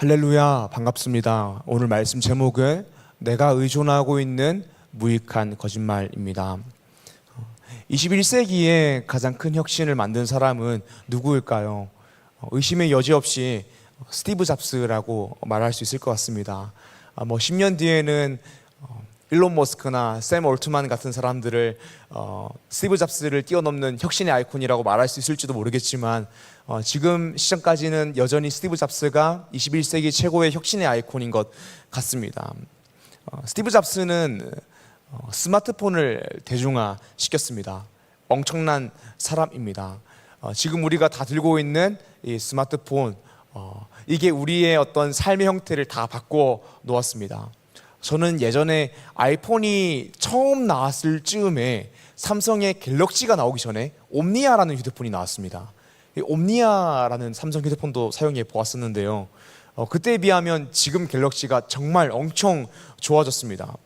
할렐루야, 반갑습니다. 오늘 말씀 제목은 내가 의존하고 있는 무익한 거짓말입니다. 21세기에 가장 큰 혁신을 만든 사람은 누구일까요? 의심의 여지 없이 스티브 잡스라고 말할 수 있을 것 같습니다. 10년 뒤에는 일론 머스크나 샘 올트만 같은 사람들을 스티브 잡스를 뛰어넘는 혁신의 아이콘이라고 말할 수 있을지도 모르겠지만 지금 시점까지는 여전히 스티브 잡스가 21세기 최고의 혁신의 아이콘인 것 같습니다. 스티브 잡스는 스마트폰을 대중화시켰습니다. 엄청난 사람입니다. 지금 우리가 다 들고 있는 이 스마트폰, 이게 우리의 어떤 삶의 형태를 다 바꿔 놓았습니다. 저는 예전에 아이폰이 처음 나왔을 즈음에 삼성의 갤럭시가 나오기 전에 옴니아라는 휴대폰이 나왔습니다. 이 옴니아라는 삼성 휴대폰도 사용해 보았었는데요. 그때에 비하면 지금 갤럭시가 정말 엄청 좋아졌습니다.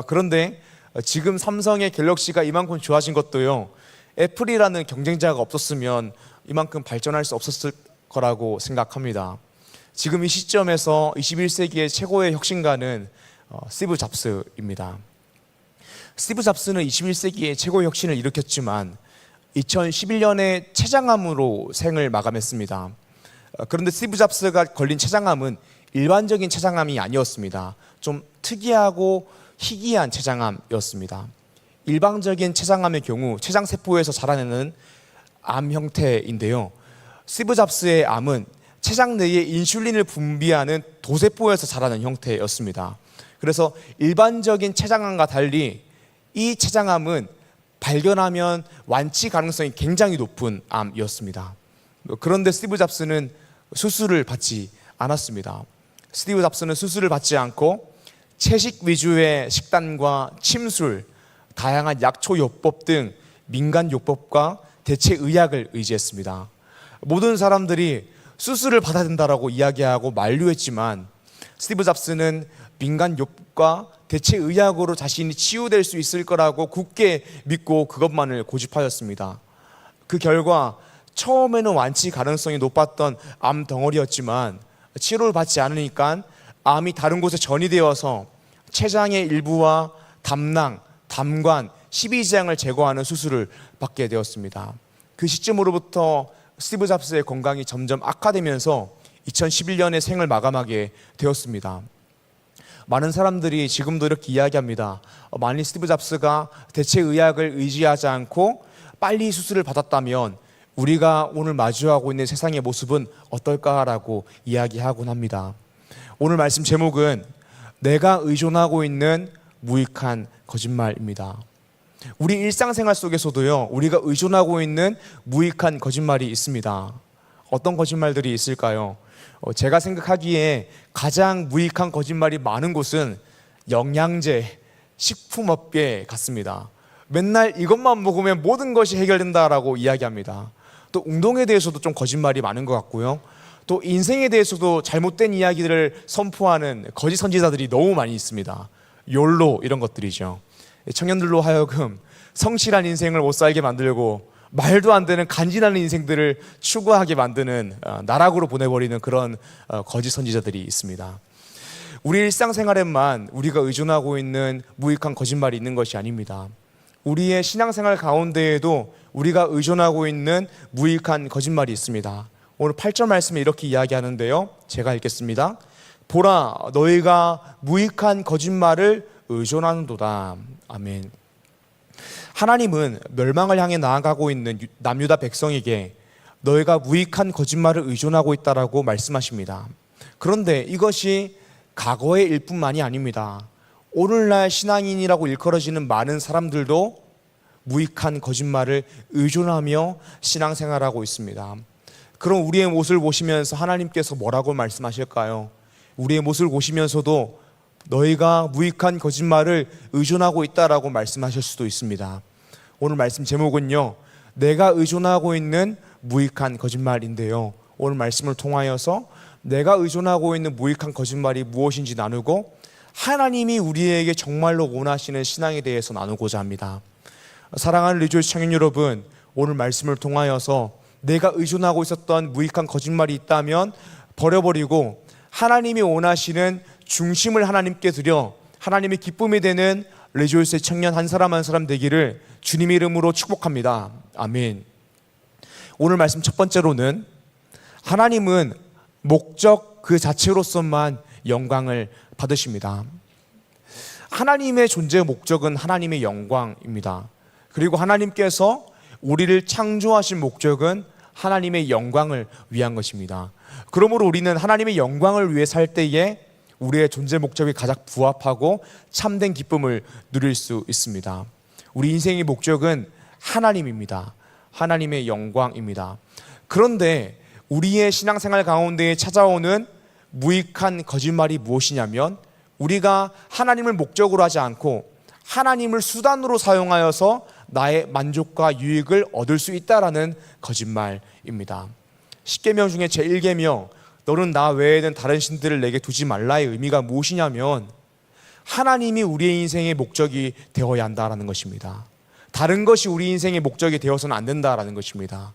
그런데 지금 삼성의 갤럭시가 이만큼 좋아진 것도요, 애플이라는 경쟁자가 없었으면 이만큼 발전할 수 없었을 거라고 생각합니다. 지금 이 시점에서 21세기의 최고의 혁신가는 스티브 잡스입니다. 스티브 잡스는 21세기의 최고의 혁신을 일으켰지만 2011년에 췌장암으로 생을 마감했습니다. 그런데 스티브 잡스가 걸린 췌장암은 일반적인 췌장암이 아니었습니다. 좀 특이하고 희귀한 췌장암이었습니다. 일반적인 췌장암의 경우 췌장세포에서 자라내는 암 형태인데요, 스티브 잡스의 암은 췌장 내에 인슐린을 분비하는 도세포에서 자라는 형태였습니다. 그래서 일반적인 췌장암과 달리 이 췌장암은 발견하면 완치 가능성이 굉장히 높은 암이었습니다. 그런데 스티브 잡스는 수술을 받지 않았습니다. 스티브 잡스는 수술을 받지 않고 채식 위주의 식단과 침술, 다양한 약초요법 등 민간요법과 대체의학을 의지했습니다. 모든 사람들이 수술을 받아야 된다고 이야기하고 만류했지만 스티브 잡스는 민간요법과 대체의학으로 자신이 치유될 수 있을 거라고 굳게 믿고 그것만을 고집하였습니다. 그 결과 처음에는 완치 가능성이 높았던 암 덩어리였지만 치료를 받지 않으니까 암이 다른 곳에 전이되어서 췌장의 일부와 담낭, 담관, 십이지장을 제거하는 수술을 받게 되었습니다. 그 시점으로부터 스티브 잡스의 건강이 점점 악화되면서 2011년에 생을 마감하게 되었습니다. 많은 사람들이 지금도 이렇게 이야기합니다. 만일 스티브 잡스가 대체의학을 의지하지 않고 빨리 수술을 받았다면 우리가 오늘 마주하고 있는 세상의 모습은 어떨까라고 이야기하곤 합니다. 오늘 말씀 제목은 내가 의존하고 있는 무익한 거짓말입니다. 우리 일상생활 속에서도요, 우리가 의존하고 있는 무익한 거짓말이 있습니다. 어떤 거짓말들이 있을까요? 제가 생각하기에 가장 무익한 거짓말이 많은 곳은 영양제, 식품업계 같습니다. 맨날 이것만 먹으면 모든 것이 해결된다라고 이야기합니다. 또 운동에 대해서도 좀 거짓말이 많은 것 같고요. 또 인생에 대해서도 잘못된 이야기들을 선포하는 거짓 선지자들이 너무 많이 있습니다. 욜로 이런 것들이죠. 청년들로 하여금 성실한 인생을 못 살게 만들고 말도 안 되는 간지나는 인생들을 추구하게 만드는 나락으로 보내버리는 그런 거짓 선지자들이 있습니다. 우리 일상생활에만 우리가 의존하고 있는 무익한 거짓말이 있는 것이 아닙니다. 우리의 신앙생활 가운데에도 우리가 의존하고 있는 무익한 거짓말이 있습니다. 오늘 8절 말씀에 이렇게 이야기하는데요, 제가 읽겠습니다. 보라, 너희가 무익한 거짓말을 의존하는도다. 아멘. 하나님은 멸망을 향해 나아가고 있는 남유다 백성에게 너희가 무익한 거짓말을 의존하고 있다라고 말씀하십니다. 그런데 이것이 과거의 일뿐만이 아닙니다. 오늘날 신앙인이라고 일컬어지는 많은 사람들도 무익한 거짓말을 의존하며 신앙생활하고 있습니다. 그럼 우리의 모습을 보시면서 하나님께서 뭐라고 말씀하실까요? 우리의 모습을 보시면서도 너희가 무익한 거짓말을 의존하고 있다라고 말씀하실 수도 있습니다. 오늘 말씀 제목은요, 내가 의존하고 있는 무익한 거짓말인데요, 오늘 말씀을 통하여서 내가 의존하고 있는 무익한 거짓말이 무엇인지 나누고 하나님이 우리에게 정말로 원하시는 신앙에 대해서 나누고자 합니다. 사랑하는 리조이스 청년 여러분, 오늘 말씀을 통하여서 내가 의존하고 있었던 무익한 거짓말이 있다면 버려버리고 하나님이 원하시는 중심을 하나님께 드려 하나님의 기쁨이 되는 레조이스의 청년 한 사람 한 사람 되기를 주님의 이름으로 축복합니다. 아멘. 오늘 말씀 첫 번째로는 하나님은 목적 그 자체로서만 영광을 받으십니다. 하나님의 존재의 목적은 하나님의 영광입니다. 그리고 하나님께서 우리를 창조하신 목적은 하나님의 영광을 위한 것입니다. 그러므로 우리는 하나님의 영광을 위해 살 때에 우리의 존재 목적이 가장 부합하고 참된 기쁨을 누릴 수 있습니다. 우리 인생의 목적은 하나님입니다. 하나님의 영광입니다. 그런데 우리의 신앙생활 가운데 찾아오는 무익한 거짓말이 무엇이냐면 우리가 하나님을 목적으로 하지 않고 하나님을 수단으로 사용하여서 나의 만족과 유익을 얻을 수 있다라는 거짓말입니다. 10계명 중에 제1계명 너는 나 외에는 다른 신들을 내게 두지 말라의 의미가 무엇이냐면 하나님이 우리의 인생의 목적이 되어야 한다라는 것입니다. 다른 것이 우리 인생의 목적이 되어서는 안 된다라는 것입니다.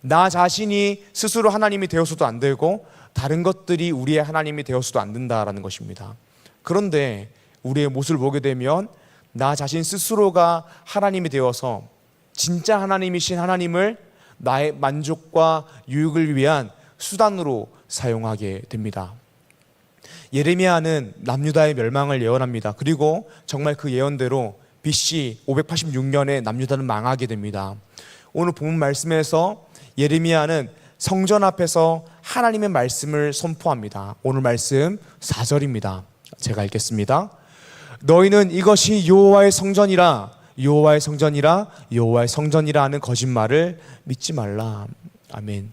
나 자신이 스스로 하나님이 되어서도 안 되고 다른 것들이 우리의 하나님이 되어서도 안 된다라는 것입니다. 그런데 우리의 모습을 보게 되면 나 자신 스스로가 하나님이 되어서 진짜 하나님이신 하나님을 나의 만족과 유익을 위한 수단으로 사용하게 됩니다. 예레미야는 남유다의 멸망을 예언합니다. 그리고 정말 그 예언대로 BC 586년에 남유다는 망하게 됩니다. 오늘 본문 말씀에서 예레미야는 성전 앞에서 하나님의 말씀을 선포합니다. 오늘 말씀 4절입니다. 제가 읽겠습니다. 너희는 이것이 여호와의 성전이라 여호와의 성전이라 여호와의 성전이라 하는 거짓말을 믿지 말라. 아멘.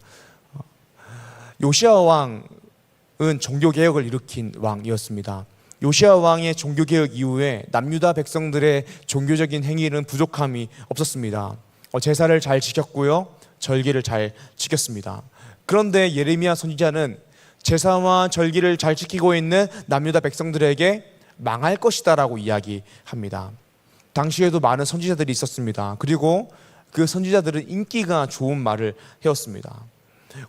요시야 왕은 종교개혁을 일으킨 왕이었습니다. 요시야 왕의 종교개혁 이후에 남유다 백성들의 종교적인 행위는 부족함이 없었습니다. 제사를 잘 지켰고요, 절기를 잘 지켰습니다. 그런데 예레미야 선지자는 제사와 절기를 잘 지키고 있는 남유다 백성들에게 망할 것이다 라고 이야기합니다. 당시에도 많은 선지자들이 있었습니다. 그리고 그 선지자들은 인기가 좋은 말을 해왔습니다.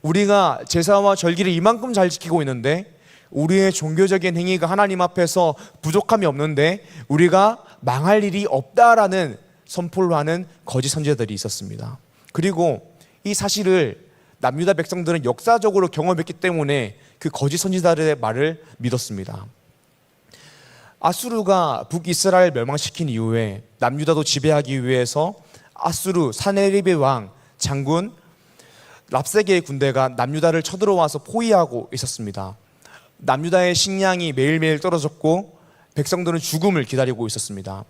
우리가 제사와 절기를 이만큼 잘 지키고 있는데 우리의 종교적인 행위가 하나님 앞에서 부족함이 없는데 우리가 망할 일이 없다라는 선포를 하는 거짓 선지자들이 있었습니다. 그리고 이 사실을 남유다 백성들은 역사적으로 경험했기 때문에 그 거짓 선지자들의 말을 믿었습니다. 아수르가 북이스라엘 멸망시킨 이후에 남유다도 지배하기 위해서 아수르 사네립의 왕 장군 랍세게의 군대가 남유다를 쳐들어와서 포위하고 있었습니다. 남유다의 식량이 매일매일 떨어졌고 백성들은 죽음을 기다리고 있었습니다.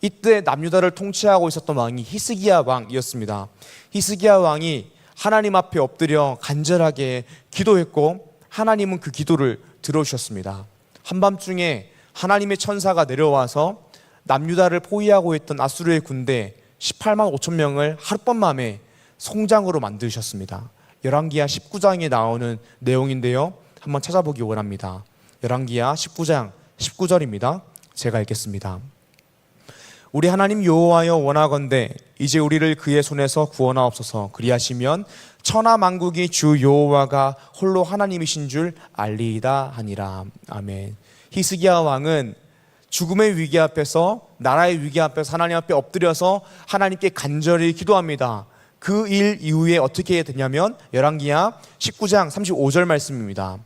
이때 남유다를 통치하고 있었던 왕이 히스기야 왕이었습니다. 히스기야 왕이 하나님 앞에 엎드려 간절하게 기도했고 하나님은 그 기도를 들어주셨습니다. 한밤중에 하나님의 천사가 내려와서 남유다를 포위하고 있던 아수르의 군대 18만 5천 명을 하룻밤 송장으로 만드셨습니다. 열왕기하 19장에 나오는 내용인데요, 한번 찾아보기 원합니다. 열왕기하 19장 19절입니다. 제가 읽겠습니다. 우리 하나님 여호와여 원하건대 이제 우리를 그의 손에서 구원하옵소서. 그리하시면 천하 만국이 주 여호와가 홀로 하나님이신 줄 알리이다 하니라. 아멘. 히스기야 왕은 죽음의 위기 앞에서, 나라의 위기 앞에서 하나님 앞에 엎드려서 하나님께 간절히 기도합니다. 그 일 이후에 어떻게 되냐면 열왕기하 19장 35절 말씀입니다.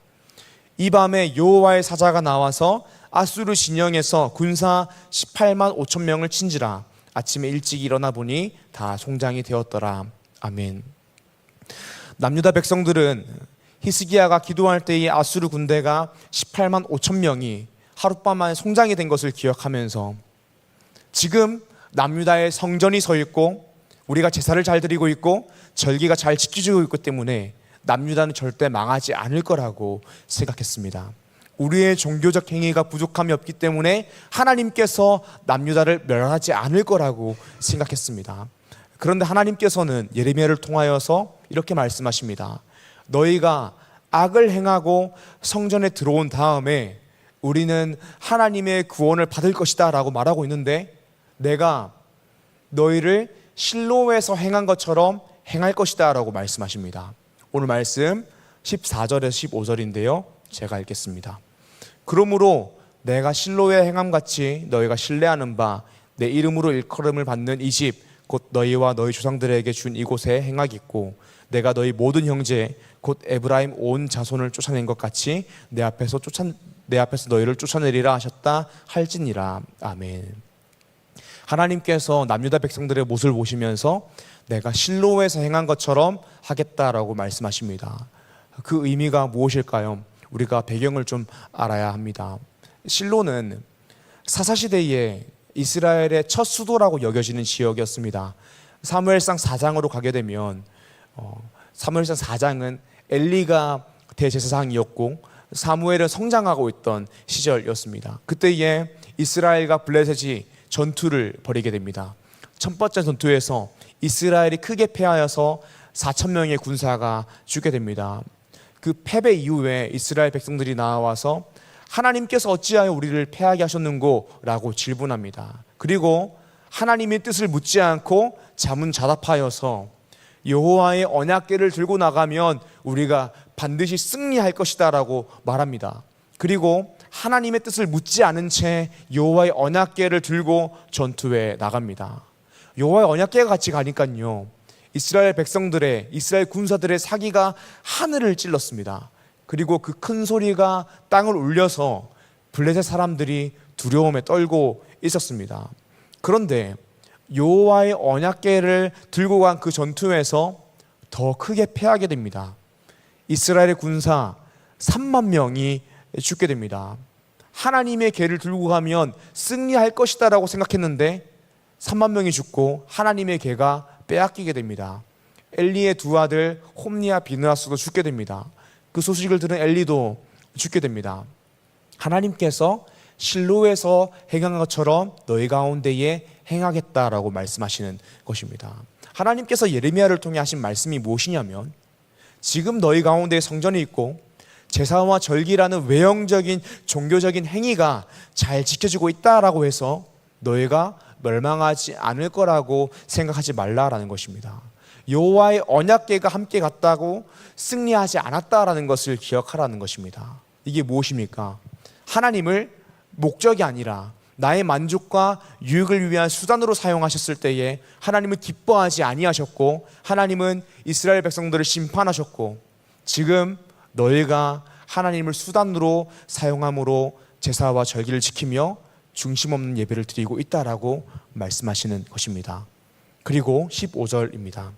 이 밤에 여호와의 사자가 나와서 아수르 진영에서 군사 18만 5천 명을 친지라. 아침에 일찍 일어나 보니 다 송장이 되었더라. 아멘. 남유다 백성들은 히스기야가 기도할 때의 아수르 군대가 18만 5천 명이 하룻밤 만에 송장이 된 것을 기억하면서 지금 남유다에 성전이 서 있고 우리가 제사를 잘 드리고 있고 절기가 잘 지켜지고 있기 때문에 남유다는 절대 망하지 않을 거라고 생각했습니다. 우리의 종교적 행위가 부족함이 없기 때문에 하나님께서 남유다를 멸하지 않을 거라고 생각했습니다. 그런데 하나님께서는 예레미야를 통하여서 이렇게 말씀하십니다. 너희가 악을 행하고 성전에 들어온 다음에 우리는 하나님의 구원을 받을 것이다 라고 말하고 있는데 내가 너희를 실로에서 행한 것처럼 행할 것이다 라고 말씀하십니다. 오늘 말씀 14절에서 15절인데요 제가 읽겠습니다. 그러므로 내가 실로의 행함같이 너희가 신뢰하는 바 내 이름으로 일컬음을 받는 이 집 곧 너희와 너희 조상들에게 준 이곳에 행하겠고 내가 너희 모든 형제 곧 에브라임 온 자손을 쫓아낸 것 같이 내 앞에서 너희를 쫓아내리라 하셨다 할지니라. 아멘. 하나님께서 남유다 백성들의 모습을 보시면서 내가 실로에서 행한 것처럼 하겠다라고 말씀하십니다. 그 의미가 무엇일까요? 우리가 배경을 좀 알아야 합니다. 실로는 사사시대에 이스라엘의 첫 수도라고 여겨지는 지역이었습니다. 사무엘상 4장으로 가게 되면 사무엘상 4장은 엘리가 대제사장이었고 사무엘은 성장하고 있던 시절이었습니다. 그때에 이스라엘과 블레셋이 전투를 벌이게 됩니다. 첫 번째 전투에서 이스라엘이 크게 패하여서 4,000명의 군사가 죽게 됩니다. 그 패배 이후에 이스라엘 백성들이 나와서 하나님께서 어찌하여 우리를 패하게 하셨는고? 라고 질문합니다. 그리고 하나님의 뜻을 묻지 않고 자문자답하여서 여호와의 언약궤를 들고 나가면 우리가 반드시 승리할 것이다 라고 말합니다. 그리고 하나님의 뜻을 묻지 않은 채 여호와의 언약궤를 들고 전투에 나갑니다. 여호와의 언약궤가 같이 가니까요, 이스라엘 군사들의 사기가 하늘을 찔렀습니다. 그리고 그 큰 소리가 땅을 울려서 블레셋 사람들이 두려움에 떨고 있었습니다. 그런데 여호와의 언약궤를 들고 간 그 전투에서 더 크게 패하게 됩니다. 이스라엘의 군사 3만 명이 죽게 됩니다. 하나님의 궤를 들고 가면 승리할 것이다 라고 생각했는데 3만 명이 죽고 하나님의 궤가 빼앗기게 됩니다. 엘리의 두 아들 홈니와 비느하스도 죽게 됩니다. 그 소식을 들은 엘리도 죽게 됩니다. 하나님께서 실로에서 행한 것처럼 너희 가운데에 행하겠다라고 말씀하시는 것입니다. 하나님께서 예레미야를 통해 하신 말씀이 무엇이냐면, 지금 너희 가운데 성전이 있고 제사와 절기라는 외형적인 종교적인 행위가 잘 지켜지고 있다라고 해서 너희가 멸망하지 않을 거라고 생각하지 말라라는 것입니다. 여호와의 언약궤가 함께 갔다고 승리하지 않았다라는 것을 기억하라는 것입니다. 이게 무엇입니까? 하나님을 목적이 아니라 나의 만족과 유익을 위한 수단으로 사용하셨을 때에 하나님은 기뻐하지 아니하셨고, 하나님은 이스라엘 백성들을 심판하셨고, 지금 너희가 하나님을 수단으로 사용함으로 제사와 절기를 지키며 중심 없는 예배를 드리고 있다라고 말씀하시는 것입니다. 그리고 15절입니다.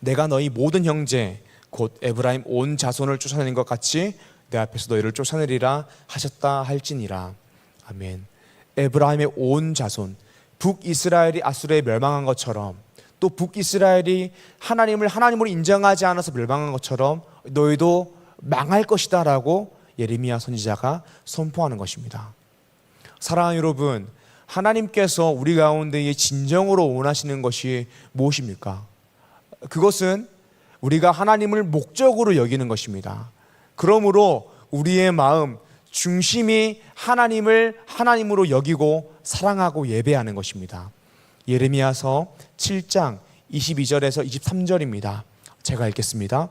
내가 너희 모든 형제 곧 에브라임 온 자손을 쫓아낸 것 같이 내 앞에서 너희를 쫓아내리라 하셨다 할지니라. 아멘. 에브라임의 온 자손, 북이스라엘이 아수르에 멸망한 것처럼, 또 북이스라엘이 하나님을 하나님으로 인정하지 않아서 멸망한 것처럼 너희도 망할 것이다 라고 예레미야 선지자가 선포하는 것입니다. 사랑하는 여러분, 하나님께서 우리 가운데에 진정으로 원하시는 것이 무엇입니까? 그것은 우리가 하나님을 목적으로 여기는 것입니다. 그러므로 우리의 마음 중심이 하나님을 하나님으로 여기고 사랑하고 예배하는 것입니다. 예레미야서 7장 22절에서 23절입니다. 제가 읽겠습니다.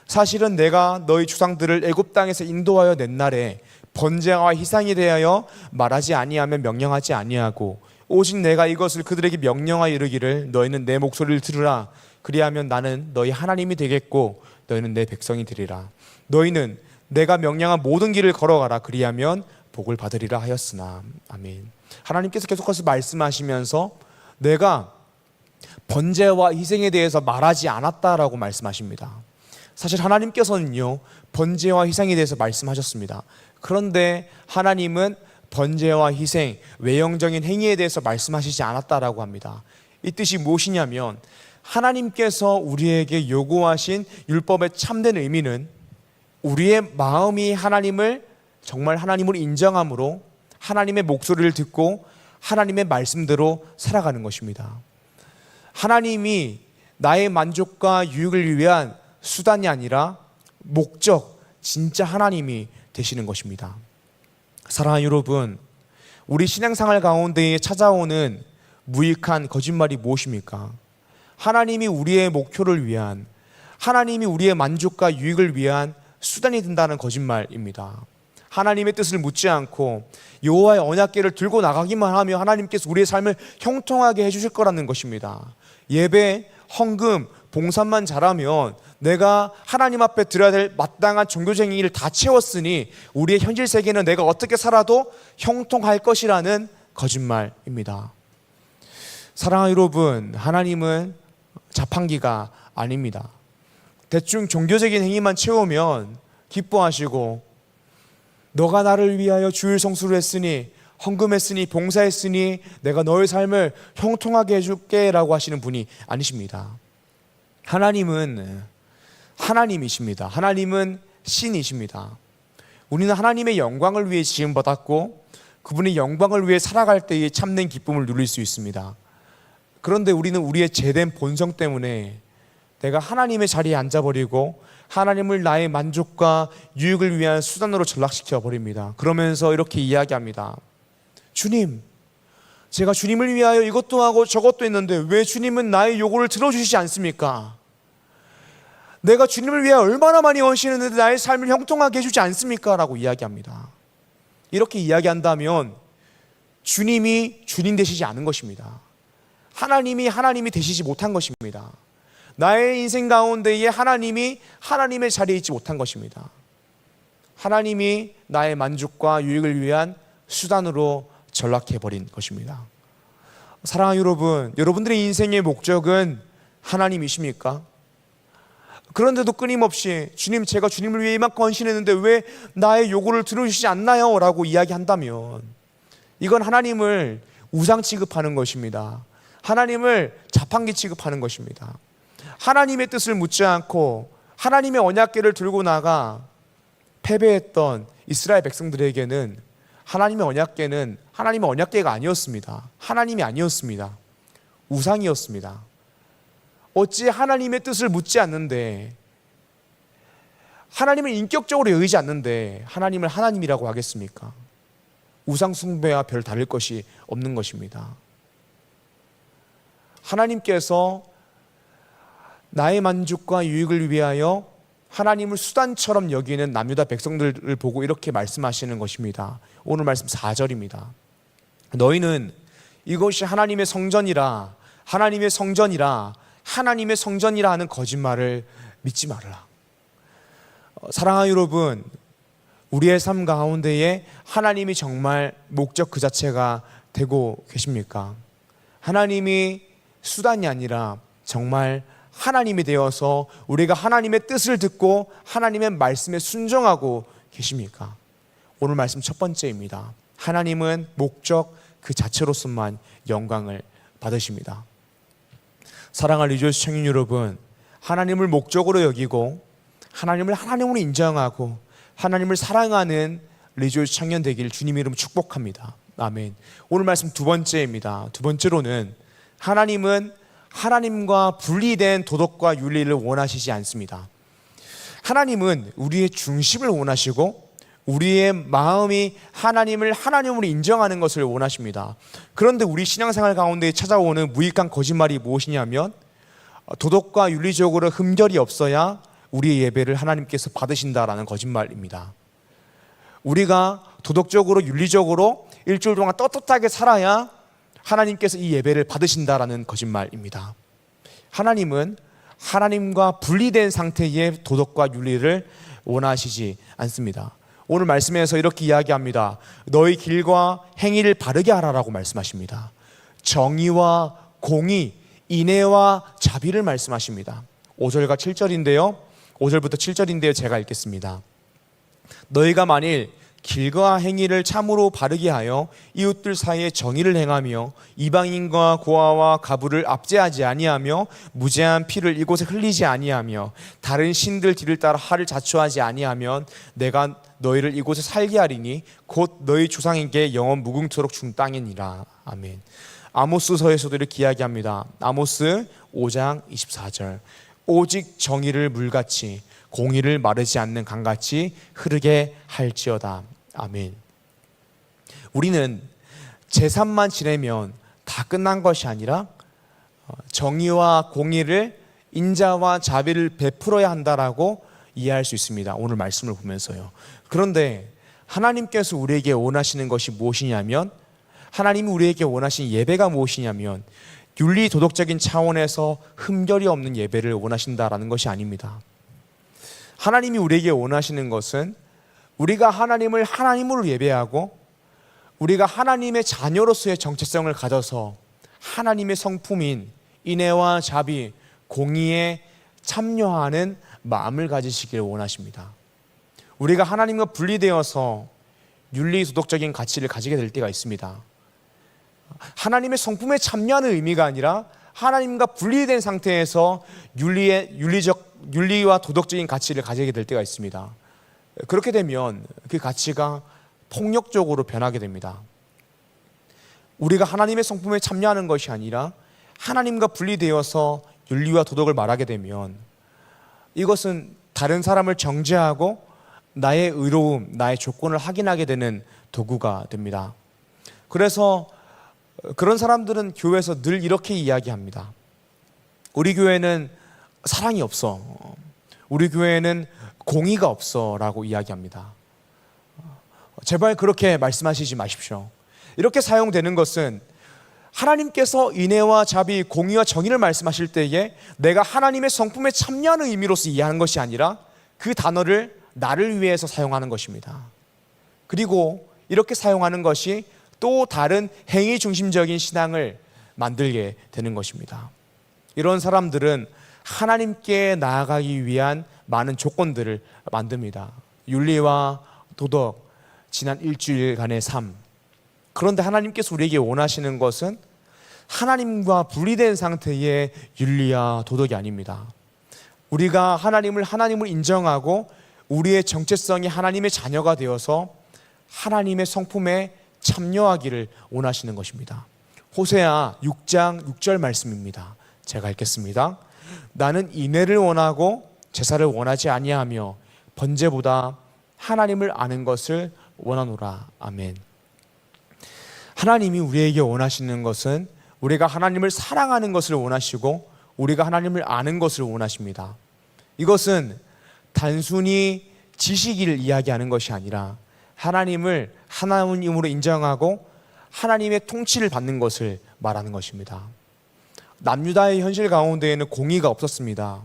사실은 내가 너희 조상들을 애굽 땅에서 인도하여 낸 날에 번제와 희생에 대하여 말하지 아니하며 명령하지 아니하고, 오직 내가 이것을 그들에게 명령하여 이르기를 너희는 내 목소리를 들으라. 그리하면 나는 너희 하나님이 되겠고 너희는 내 백성이 되리라. 너희는 내가 명령한 모든 길을 걸어가라. 그리하면 복을 받으리라 하였으나. 아멘. 하나님께서 계속해서 말씀하시면서 내가 번제와 희생에 대해서 말하지 않았다라고 말씀하십니다. 사실 하나님께서는요, 번제와 희생에 대해서 말씀하셨습니다. 그런데 하나님은 번제와 희생, 외형적인 행위에 대해서 말씀하시지 않았다라고 합니다. 이 뜻이 무엇이냐면, 하나님께서 우리에게 요구하신 율법의 참된 의미는 우리의 마음이 하나님을 정말 하나님으로 인정함으로 하나님의 목소리를 듣고 하나님의 말씀대로 살아가는 것입니다. 하나님이 나의 만족과 유익을 위한 수단이 아니라 목적, 진짜 하나님이 되시는 것입니다. 사랑하는 여러분, 우리 신앙생활 가운데에 찾아오는 무익한 거짓말이 무엇입니까? 하나님이 우리의 목표를 위한, 하나님이 우리의 만족과 유익을 위한 수단이 된다는 거짓말입니다. 하나님의 뜻을 묻지 않고 여호와의 언약궤를 들고 나가기만 하면 하나님께서 우리의 삶을 형통하게 해주실 거라는 것입니다. 예배, 헌금, 봉사만 잘하면 내가 하나님 앞에 드려야 될 마땅한 종교적 행위를 다 채웠으니 우리의 현실 세계는 내가 어떻게 살아도 형통할 것이라는 거짓말입니다. 사랑하는 여러분, 하나님은 자판기가 아닙니다. 대충 종교적인 행위만 채우면 기뻐하시고 너가 나를 위하여 주일 성수를 했으니 헌금했으니 봉사했으니 내가 너의 삶을 형통하게 해줄게 라고 하시는 분이 아니십니다. 하나님은 하나님이십니다. 하나님은 신이십니다. 우리는 하나님의 영광을 위해 지음받았고 그분의 영광을 위해 살아갈 때에 참된 기쁨을 누릴 수 있습니다. 그런데 우리는 우리의 죄된 본성 때문에 내가 하나님의 자리에 앉아버리고 하나님을 나의 만족과 유익을 위한 수단으로 전락시켜 버립니다. 그러면서 이렇게 이야기합니다. 주님, 제가 주님을 위하여 이것도 하고 저것도 했는데 왜 주님은 나의 요구를 들어주시지 않습니까? 내가 주님을 위해 얼마나 많이 헌신했는데 나의 삶을 형통하게 해주지 않습니까? 라고 이야기합니다. 이렇게 이야기한다면 주님이 주님 되시지 않은 것입니다. 하나님이 되시지 못한 것입니다. 나의 인생 가운데에 하나님이 하나님의 자리에 있지 못한 것입니다. 하나님이 나의 만족과 유익을 위한 수단으로 전락해버린 것입니다. 사랑하는 여러분, 여러분들의 인생의 목적은 하나님이십니까? 그런데도 끊임없이 주님, 제가 주님을 위해 이만큼 헌신했는데 왜 나의 요구를 들어주시지 않나요? 라고 이야기한다면 이건 하나님을 우상 취급하는 것입니다. 하나님을 자판기 취급하는 것입니다. 하나님의 뜻을 묻지 않고 하나님의 언약궤를 들고 나가 패배했던 이스라엘 백성들에게는 하나님의 언약궤는 하나님의 언약궤가 아니었습니다. 하나님이 아니었습니다. 우상이었습니다. 어찌 하나님의 뜻을 묻지 않는데, 하나님을 인격적으로 여기지 않는데 하나님을 하나님이라고 하겠습니까? 우상 숭배와 별 다를 것이 없는 것입니다. 하나님께서 나의 만족과 유익을 위하여 하나님을 수단처럼 여기는 남유다 백성들을 보고 이렇게 말씀하시는 것입니다. 오늘 말씀 4절입니다. 너희는 이것이 하나님의 성전이라 하나님의 성전이라 하나님의 성전이라 하는 거짓말을 믿지 말라. 사랑하는 여러분, 우리의 삶 가운데에 하나님이 정말 목적 그 자체가 되고 계십니까? 하나님이 수단이 아니라 정말 하나님이 되어서 우리가 하나님의 뜻을 듣고 하나님의 말씀에 순종하고 계십니까? 오늘 말씀 첫 번째입니다. 하나님은 목적 그 자체로서만 영광을 받으십니다. 사랑하는 리조스 청년 여러분, 하나님을 목적으로 여기고 하나님을 하나님으로 인정하고 하나님을 사랑하는 리조스 청년 되길 주님 이름 축복합니다. 아멘. 오늘 말씀 두 번째입니다. 두 번째로는 하나님은 하나님과 분리된 도덕과 윤리를 원하시지 않습니다. 하나님은 우리의 중심을 원하시고 우리의 마음이 하나님을 하나님으로 인정하는 것을 원하십니다. 그런데 우리 신앙생활 가운데 찾아오는 무익한 거짓말이 무엇이냐면 도덕과 윤리적으로 흠결이 없어야 우리의 예배를 하나님께서 받으신다라는 거짓말입니다. 우리가 도덕적으로 윤리적으로 일주일 동안 떳떳하게 살아야 하나님께서 이 예배를 받으신다라는 거짓말입니다. 하나님은 하나님과 분리된 상태의 도덕과 윤리를 원하시지 않습니다. 오늘 말씀에서 이렇게 이야기합니다. 너희 길과 행위를 바르게 하라라고 말씀하십니다. 정의와 공의, 인애와 자비를 말씀하십니다. 5절과 7절인데요. 5절부터 7절인데요. 제가 읽겠습니다. 너희가 만일 길과 행위를 참으로 바르게 하여 이웃들 사이에 정의를 행하며 이방인과 고아와 가부를 압제하지 아니하며 무죄한 피를 이곳에 흘리지 아니하며 다른 신들 뒤를 따라 하를 자초하지 아니하면 내가 너희를 이곳에 살게 하리니 곧 너희 조상에게 영원 무궁토록 준 땅이니라. 아멘. 아모스서에서도 이렇게 이야기합니다. 아모스 5장 24절. 오직 정의를 물같이 공의를 마르지 않는 강같이 흐르게 할지어다. 아멘. 우리는 제3만 지내면 다 끝난 것이 아니라 정의와 공의를 인자와 자비를 베풀어야 한다라고 이해할 수 있습니다. 오늘 말씀을 보면서요. 그런데 하나님께서 우리에게 원하시는 것이 무엇이냐면, 하나님이 우리에게 원하신 예배가 무엇이냐면 윤리 도덕적인 차원에서 흠결이 없는 예배를 원하신다라는 것이 아닙니다. 하나님이 우리에게 원하시는 것은 우리가 하나님을 하나님으로 예배하고 우리가 하나님의 자녀로서의 정체성을 가져서 하나님의 성품인 인애와 자비, 공의에 참여하는 마음을 가지시길 원하십니다. 우리가 하나님과 분리되어서 윤리 도덕적인 가치를 가지게 될 때가 있습니다. 하나님의 성품에 참여하는 의미가 아니라 하나님과 분리된 상태에서 윤리와 도덕적인 가치를 가지게 될 때가 있습니다. 그렇게 되면 그 가치가 폭력적으로 변하게 됩니다. 우리가 하나님의 성품에 참여하는 것이 아니라 하나님과 분리되어서 윤리와 도덕을 말하게 되면 이것은 다른 사람을 정죄하고 나의 의로움, 나의 조건을 확인하게 되는 도구가 됩니다. 그래서 그런 사람들은 교회에서 늘 이렇게 이야기합니다. 우리 교회는 사랑이 없어. 우리 교회는 공의가 없어 라고 이야기합니다. 제발 그렇게 말씀하시지 마십시오. 이렇게 사용되는 것은 하나님께서 인애와 자비, 공의와 정의를 말씀하실 때에 내가 하나님의 성품에 참여하는 의미로서 이해하는 것이 아니라 그 단어를 나를 위해서 사용하는 것입니다. 그리고 이렇게 사용하는 것이 또 다른 행위 중심적인 신앙을 만들게 되는 것입니다. 이런 사람들은 하나님께 나아가기 위한 많은 조건들을 만듭니다. 윤리와 도덕, 지난 일주일간의 삶. 그런데 하나님께서 우리에게 원하시는 것은 하나님과 분리된 상태의 윤리와 도덕이 아닙니다. 우리가 하나님을 인정하고 우리의 정체성이 하나님의 자녀가 되어서 하나님의 성품에 참여하기를 원하시는 것입니다. 호세아 6장 6절 말씀입니다. 제가 읽겠습니다. 나는 인애를 원하고 제사를 원하지 아니하며 번제보다 하나님을 아는 것을 원하노라. 아멘. 하나님이 우리에게 원하시는 것은 우리가 하나님을 사랑하는 것을 원하시고 우리가 하나님을 아는 것을 원하십니다. 이것은 단순히 지식을 이야기하는 것이 아니라 하나님을 하나님으로 인정하고 하나님의 통치를 받는 것을 말하는 것입니다. 남유다의 현실 가운데에는 공의가 없었습니다.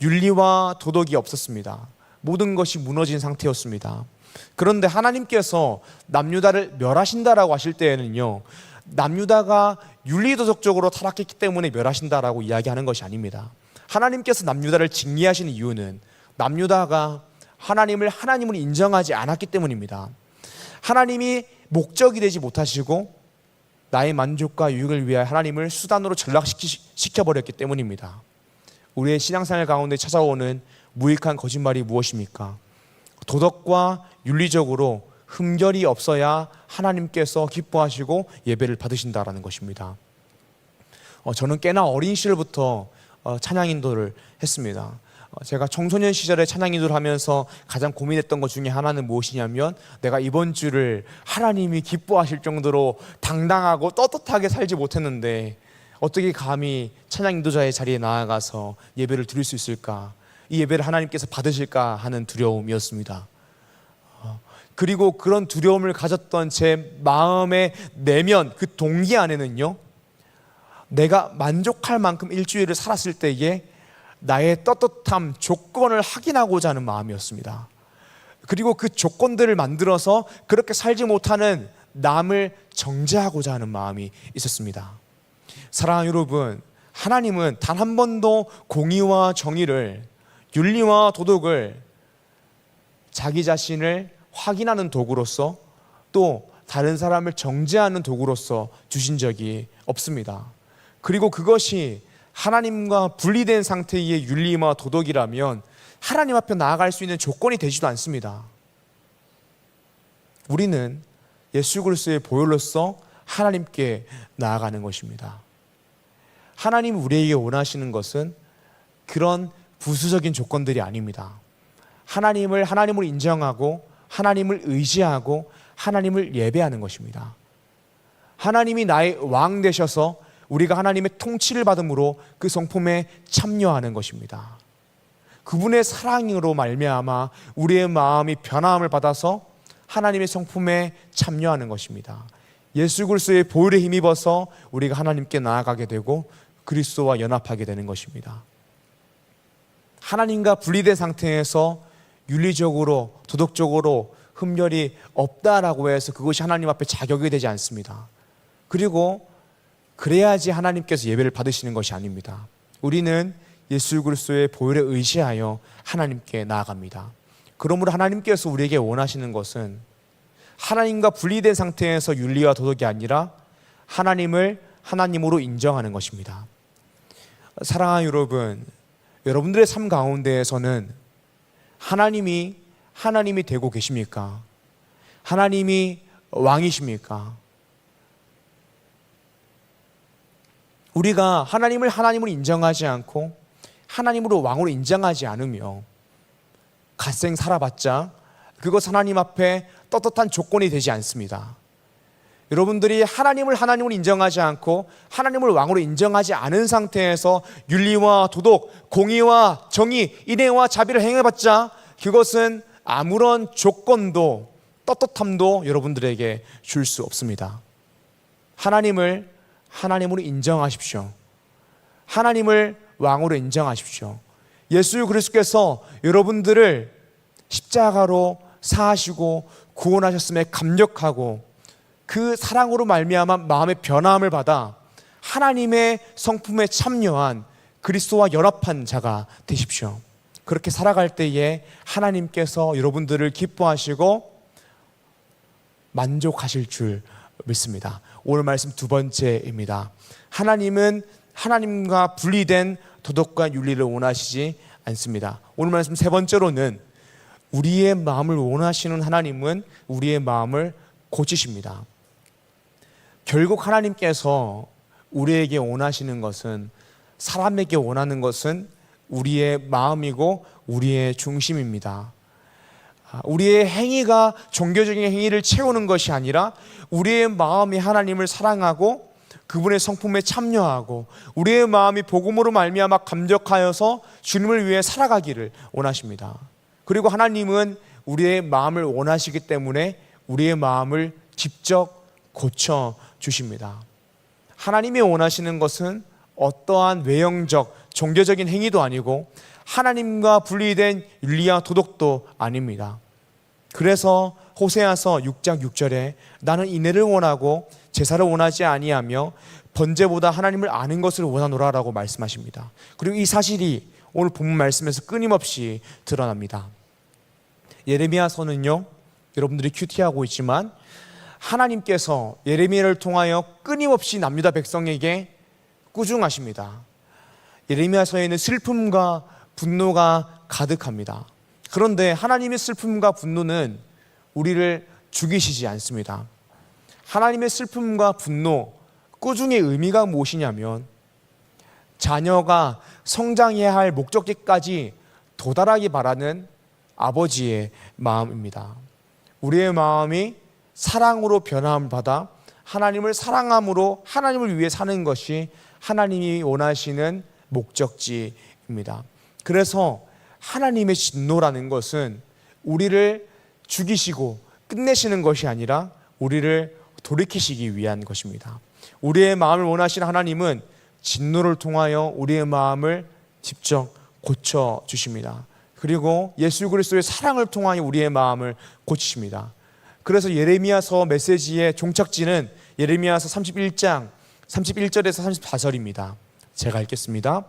윤리와 도덕이 없었습니다. 모든 것이 무너진 상태였습니다. 그런데 하나님께서 남유다를 멸하신다라고 하실 때에는요, 남유다가 윤리도덕적으로 타락했기 때문에 멸하신다라고 이야기하는 것이 아닙니다. 하나님께서 남유다를 징계하시는 이유는 남유다가 하나님을 하나님으로 인정하지 않았기 때문입니다. 하나님이 목적이 되지 못하시고 나의 만족과 유익을 위하여 하나님을 수단으로 전락시켜버렸기 때문입니다. 우리의 신앙생활 가운데 찾아오는 무익한 거짓말이 무엇입니까? 도덕과 윤리적으로 흠결이 없어야 하나님께서 기뻐하시고 예배를 받으신다라는 것입니다. 저는 꽤나 어린 시절부터 찬양 인도를 했습니다. 제가 청소년 시절에 찬양 인도를 하면서 가장 고민했던 것 중에 하나는 무엇이냐면 내가 이번 주를 하나님이 기뻐하실 정도로 당당하고 떳떳하게 살지 못했는데 어떻게 감히 찬양 인도자의 자리에 나아가서 예배를 드릴 수 있을까? 이 예배를 하나님께서 받으실까 하는 두려움이었습니다. 그리고 그런 두려움을 가졌던 제 마음의 내면, 그 동기 안에는요, 내가 만족할 만큼 일주일을 살았을 때에 나의 떳떳함, 조건을 확인하고자 하는 마음이었습니다. 그리고 그 조건들을 만들어서 그렇게 살지 못하는 남을 정죄하고자 하는 마음이 있었습니다. 사랑하는 여러분, 하나님은 단 한 번도 공의와 정의를, 윤리와 도덕을 자기 자신을 확인하는 도구로서 또 다른 사람을 정죄하는 도구로서 주신 적이 없습니다. 그리고 그것이 하나님과 분리된 상태의 윤리와 도덕이라면 하나님 앞에 나아갈 수 있는 조건이 되지도 않습니다. 우리는 예수 그리스도의 보혈로서 하나님께 나아가는 것입니다. 하나님이 우리에게 원하시는 것은 그런 부수적인 조건들이 아닙니다. 하나님을 하나님으로 인정하고 하나님을 의지하고 하나님을 예배하는 것입니다. 하나님이 나의 왕 되셔서 우리가 하나님의 통치를 받음으로 그 성품에 참여하는 것입니다. 그분의 사랑으로 말미암아 우리의 마음이 변화함을 받아서 하나님의 성품에 참여하는 것입니다. 예수 그리스도의 보혈에 힘입어서 우리가 하나님께 나아가게 되고 그리스도와 연합하게 되는 것입니다. 하나님과 분리된 상태에서 윤리적으로 도덕적으로 흠결이 없다라고 해서 그것이 하나님 앞에 자격이 되지 않습니다. 그리고 그래야지 하나님께서 예배를 받으시는 것이 아닙니다. 우리는 예수 그리스도의 보혈에 의지하여 하나님께 나아갑니다. 그러므로 하나님께서 우리에게 원하시는 것은 하나님과 분리된 상태에서 윤리와 도덕이 아니라 하나님을 하나님으로 인정하는 것입니다. 사랑하는 여러분, 여러분들의 삶 가운데에서는 하나님이 되고 계십니까? 하나님이 왕이십니까? 우리가 하나님을 하나님으로 인정하지 않고 하나님으로 왕으로 인정하지 않으며 갓생 살아봤자 그것 하나님 앞에 떳떳한 조건이 되지 않습니다. 여러분들이 하나님을 하나님으로 인정하지 않고 하나님을 왕으로 인정하지 않은 상태에서 윤리와 도덕, 공의와 정의, 인애와 자비를 행해봤자 그것은 아무런 조건도 떳떳함도 여러분들에게 줄 수 없습니다. 하나님을 하나님으로 인정하십시오. 하나님을 왕으로 인정하십시오. 예수 그리스도께서 여러분들을 십자가로 사하시고 구원하셨음에 감격하고 그 사랑으로 말미암아 마음의 변화함을 받아 하나님의 성품에 참여한 그리스도와 연합한 자가 되십시오. 그렇게 살아갈 때에 하나님께서 여러분들을 기뻐하시고 만족하실 줄 믿습니다. 오늘 말씀 두 번째입니다. 하나님은 하나님과 분리된 도덕과 윤리를 원하시지 않습니다. 오늘 말씀 세 번째로는 우리의 마음을 원하시는 하나님은 우리의 마음을 고치십니다. 결국 하나님께서 우리에게 원하시는 것은, 사람에게 원하는 것은 우리의 마음이고 우리의 중심입니다. 우리의 행위가 종교적인 행위를 채우는 것이 아니라 우리의 마음이 하나님을 사랑하고 그분의 성품에 참여하고 우리의 마음이 복음으로 말미암아 감격하여서 주님을 위해 살아가기를 원하십니다. 그리고 하나님은 우리의 마음을 원하시기 때문에 우리의 마음을 직접 고쳐 주십니다. 하나님이 원하시는 것은 어떠한 외형적 종교적인 행위도 아니고 하나님과 분리된 윤리와 도덕도 아닙니다. 그래서 호세아서 6장 6절에 나는 인애를 원하고 제사를 원하지 아니하며 번제보다 하나님을 아는 것을 원하노라 라고 말씀하십니다. 그리고 이 사실이 오늘 본문 말씀에서 끊임없이 드러납니다. 예레미야서는요, 여러분들이 큐티하고 있지만 하나님께서 예레미야를 통하여 끊임없이 남유다 백성에게 꾸중하십니다. 예레미야서에는 슬픔과 분노가 가득합니다. 그런데 하나님의 슬픔과 분노는 우리를 죽이시지 않습니다. 하나님의 슬픔과 분노, 꾸중의 의미가 무엇이냐면 자녀가 성장해야 할 목적지까지 도달하기 바라는 아버지의 마음입니다. 우리의 마음이 사랑으로 변화함을 받아 하나님을 사랑함으로 하나님을 위해 사는 것이 하나님이 원하시는 목적지입니다. 그래서 하나님의 진노라는 것은 우리를 죽이시고 끝내시는 것이 아니라 우리를 돌이키시기 위한 것입니다. 우리의 마음을 원하시는 하나님은 진노를 통하여 우리의 마음을 직접 고쳐주십니다. 그리고 예수 그리스도의 사랑을 통하여 우리의 마음을 고치십니다. 그래서 예레미야서 메시지의 종착지는 예레미야서 31장 31절에서 34절입니다. 제가 읽겠습니다.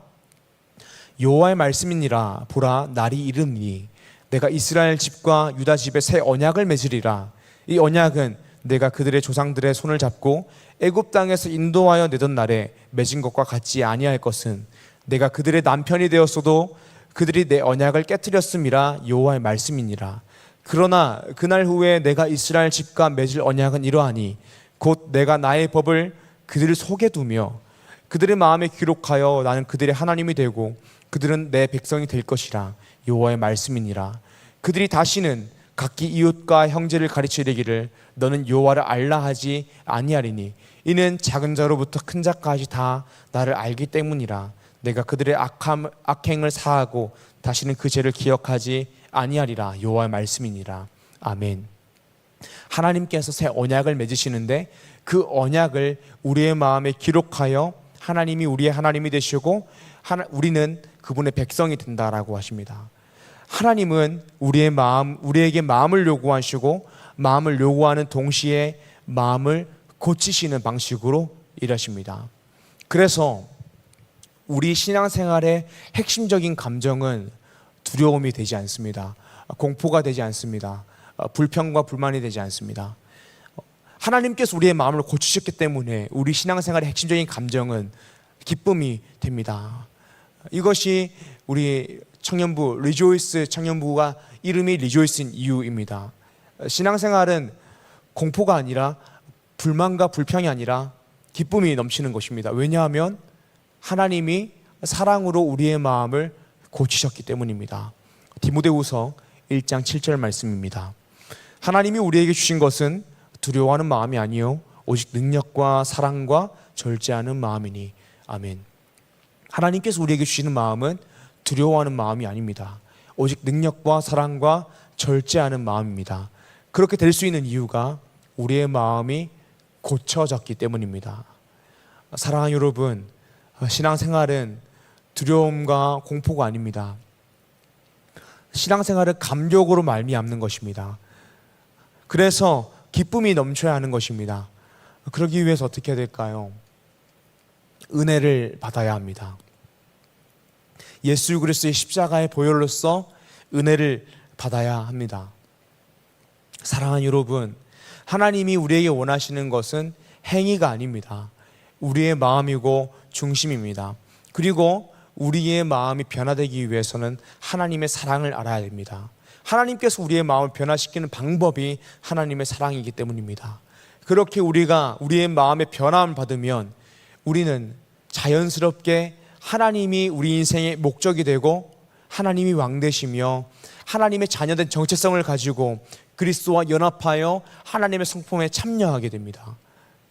여호와의 말씀이니라. 보라, 날이 이르니 내가 이스라엘 집과 유다 집에 새 언약을 맺으리라. 이 언약은 내가 그들의 조상들의 손을 잡고 애굽 땅에서 인도하여 내던 날에 맺은 것과 같지 아니할 것은 내가 그들의 남편이 되었어도 그들이 내 언약을 깨뜨렸음이라. 여호와의 말씀이니라. 그러나 그날 후에 내가 이스라엘 집과 맺을 언약은 이러하니 곧 내가 나의 법을 그들 속에 두며 그들의 마음에 기록하여 나는 그들의 하나님이 되고 그들은 내 백성이 될 것이라. 여호와의 말씀이니라. 그들이 다시는 각기 이웃과 형제를 가르쳐 이르기를 너는 여호와를 알라 하지 아니하리니 이는 작은 자로부터 큰 자까지 다 나를 알기 때문이라. 내가 그들의 악행을 사하고 다시는 그 죄를 기억하지 아니하리라. 여호와의 말씀이니라. 아멘. 하나님께서 새 언약을 맺으시는데 그 언약을 우리의 마음에 기록하여 하나님이 우리의 하나님이 되시고 우리는 그분의 백성이 된다라고 하십니다. 하나님은 우리에게 마음을 요구하시고 마음을 요구하는 동시에 마음을 고치시는 방식으로 일하십니다. 그래서 우리 신앙생활의 핵심적인 감정은 두려움이 되지 않습니다. 공포가 되지 않습니다. 불평과 불만이 되지 않습니다. 하나님께서 우리의 마음을 고치셨기 때문에 우리 신앙생활의 핵심적인 감정은 기쁨이 됩니다. 이것이 우리 청년부 리조이스 청년부가 이름이 리조이스인 이유입니다. 신앙생활은 공포가 아니라 불만과 불평이 아니라 기쁨이 넘치는 것입니다. 왜냐하면 하나님이 사랑으로 우리의 마음을 고치셨기 때문입니다. 디모데후서 1장 7절 말씀입니다. 하나님이 우리에게 주신 것은 두려워하는 마음이 아니요 오직 능력과 사랑과 절제하는 마음이니. 아멘. 하나님께서 우리에게 주시는 마음은 두려워하는 마음이 아닙니다. 오직 능력과 사랑과 절제하는 마음입니다. 그렇게 될 수 있는 이유가 우리의 마음이 고쳐졌기 때문입니다. 사랑하는 여러분, 신앙생활은 두려움과 공포가 아닙니다. 신앙생활은 감격으로 말미암는 것입니다. 그래서 기쁨이 넘쳐야 하는 것입니다. 그러기 위해서 어떻게 해야 될까요? 은혜를 받아야 합니다. 예수 그리스도의 십자가의 보혈로서 은혜를 받아야 합니다. 사랑하는 여러분, 하나님이 우리에게 원하시는 것은 행위가 아닙니다. 우리의 마음이고 중심입니다. 그리고 우리의 마음이 변화되기 위해서는 하나님의 사랑을 알아야 됩니다. 하나님께서 우리의 마음을 변화시키는 방법이 하나님의 사랑이기 때문입니다. 그렇게 우리가 우리의 마음의 변화를 받으면 우리는 자연스럽게 하나님이 우리 인생의 목적이 되고 하나님이 왕 되시며 하나님의 자녀된 정체성을 가지고 그리스도와 연합하여 하나님의 성품에 참여하게 됩니다.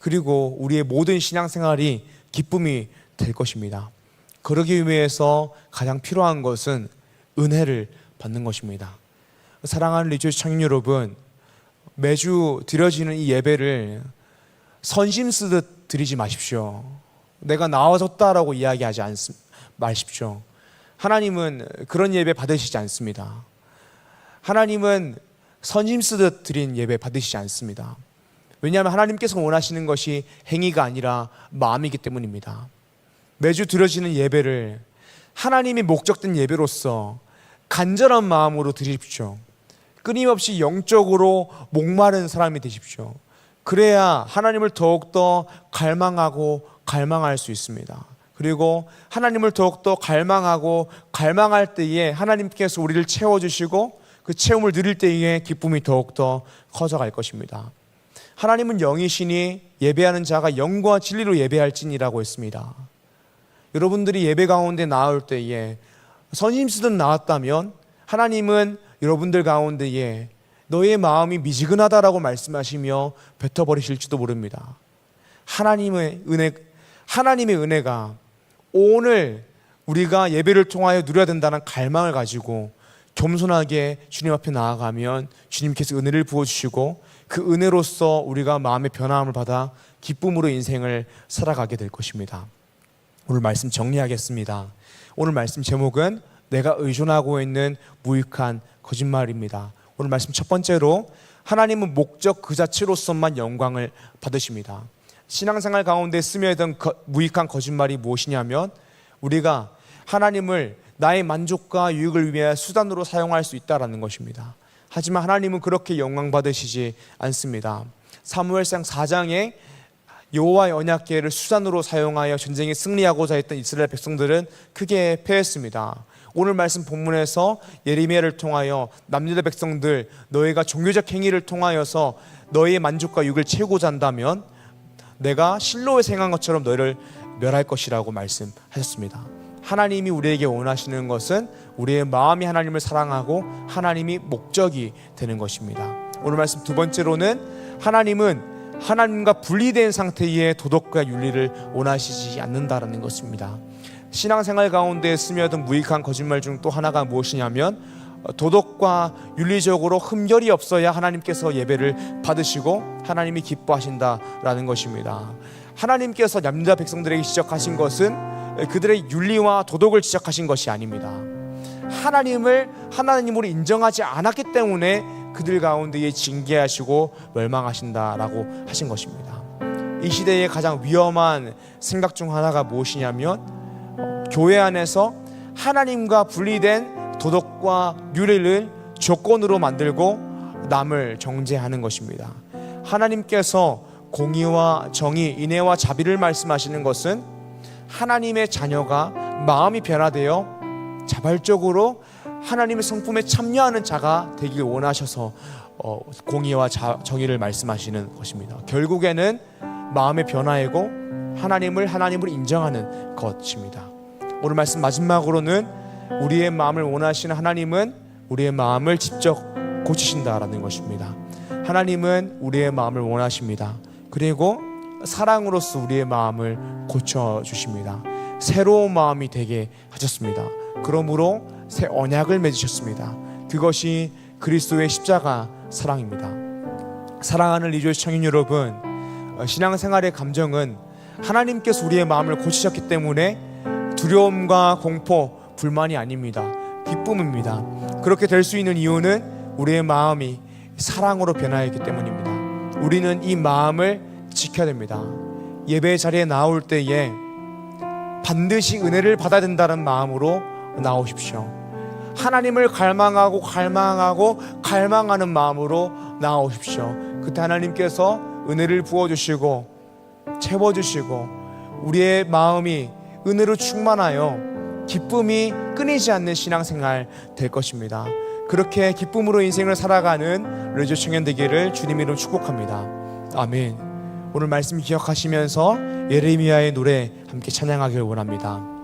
그리고 우리의 모든 신앙생활이 기쁨이 될 것입니다. 그러기 위해서 가장 필요한 것은 은혜를 받는 것입니다. 사랑하는 리조이스 청년 여러분, 매주 드려지는 이 예배를 선심 쓰듯 드리지 마십시오. 내가 나와줬다라고 이야기하지 마십시오. 하나님은 그런 예배 받으시지 않습니다. 하나님은 선심 쓰듯 드린 예배 받으시지 않습니다. 왜냐하면 하나님께서 원하시는 것이 행위가 아니라 마음이기 때문입니다. 매주 드려지는 예배를 하나님이 목적된 예배로서 간절한 마음으로 드십시오. 끊임없이 영적으로 목마른 사람이 되십시오. 그래야 하나님을 더욱더 갈망하고 갈망할 수 있습니다. 그리고 하나님을 더욱더 갈망하고 갈망할 때에 하나님께서 우리를 채워주시고 그 체험을 누릴 때에 기쁨이 더욱더 커져갈 것입니다. 하나님은 영이시니 예배하는 자가 영과 진리로 예배할지니라고 했습니다. 여러분들이 예배 가운데 나올 때에 선심쓰듯 나왔다면 하나님은 여러분들 가운데에 너의 마음이 미지근하다라고 말씀하시며 뱉어버리실지도 모릅니다. 하나님의 은혜가 오늘 우리가 예배를 통하여 누려야 된다는 갈망을 가지고 겸손하게 주님 앞에 나아가면 주님께서 은혜를 부어주시고 그 은혜로서 우리가 마음의 변화함을 받아 기쁨으로 인생을 살아가게 될 것입니다. 오늘 말씀 정리하겠습니다. 오늘 말씀 제목은 내가 의존하고 있는 무익한 거짓말입니다. 오늘 말씀 첫 번째로 하나님은 목적 그 자체로서만 영광을 받으십니다. 신앙생활 가운데 스며있던 무익한 거짓말이 무엇이냐면 우리가 하나님을 나의 만족과 유익을 위해 수단으로 사용할 수 있다는 것입니다. 하지만 하나님은 그렇게 영광 받으시지 않습니다. 사무엘상 4장에 여호와의 언약궤를 수단으로 사용하여 전쟁에 승리하고자 했던 이스라엘 백성들은 크게 패했습니다. 오늘 말씀 본문에서 예레미야를 통하여 남유다 백성들 너희가 종교적 행위를 통하여서 너희의 만족과 유익을 채우고자 한다면 내가 실로에서 행한 것처럼 너희를 멸할 것이라고 말씀하셨습니다. 하나님이 우리에게 원하시는 것은 우리의 마음이 하나님을 사랑하고 하나님이 목적이 되는 것입니다. 오늘 말씀 두 번째로는 하나님은 하나님과 분리된 상태의 도덕과 윤리를 원하시지 않는다라는 것입니다. 신앙생활 가운데 스며든 무익한 거짓말 중 또 하나가 무엇이냐면 도덕과 윤리적으로 흠결이 없어야 하나님께서 예배를 받으시고 하나님이 기뻐하신다라는 것입니다. 하나님께서 남유다 백성들에게 지적하신 것은 그들의 윤리와 도덕을 지적하신 것이 아닙니다. 하나님을 하나님으로 인정하지 않았기 때문에 그들 가운데에 징계하시고 멸망하신다라고 하신 것입니다. 이 시대의 가장 위험한 생각 중 하나가 무엇이냐면 교회 안에서 하나님과 분리된 도덕과 윤리를 조건으로 만들고 남을 정죄하는 것입니다. 하나님께서 공의와 정의, 인애와 자비를 말씀하시는 것은 하나님의 자녀가 마음이 변화되어 자발적으로 하나님의 성품에 참여하는 자가 되길 원하셔서 공의와 정의를 말씀하시는 것입니다. 결국에는 마음의 변화이고 하나님을 하나님으로 인정하는 것입니다. 오늘 말씀 마지막으로는 우리의 마음을 원하시는 하나님은 우리의 마음을 직접 고치신다라는 것입니다. 하나님은 우리의 마음을 원하십니다. 그리고 사랑으로서 우리의 마음을 고쳐주십니다. 새로운 마음이 되게 하셨습니다. 그러므로 새 언약을 맺으셨습니다. 그것이 그리스도의 십자가 사랑입니다. 사랑하는 리조스 청년 여러분, 신앙생활의 감정은 하나님께서 우리의 마음을 고치셨기 때문에 두려움과 공포, 불만이 아닙니다. 기쁨입니다. 그렇게 될 수 있는 이유는 우리의 마음이 사랑으로 변화했기 때문입니다. 우리는 이 마음을 지켜야 됩니다. 예배 자리에 나올 때에 반드시 은혜를 받아야 된다는 마음으로 나오십시오. 하나님을 갈망하고 갈망하는 마음으로 나오십시오. 그때 하나님께서 은혜를 부어주시고 채워주시고 우리의 마음이 은혜로 충만하여 기쁨이 끊이지 않는 신앙생활 될 것입니다. 그렇게 기쁨으로 인생을 살아가는 레저 청년 되기를 주님 이름 축복합니다. 아멘. 오늘 말씀 기억하시면서 예레미야의 노래 함께 찬양하길 원합니다.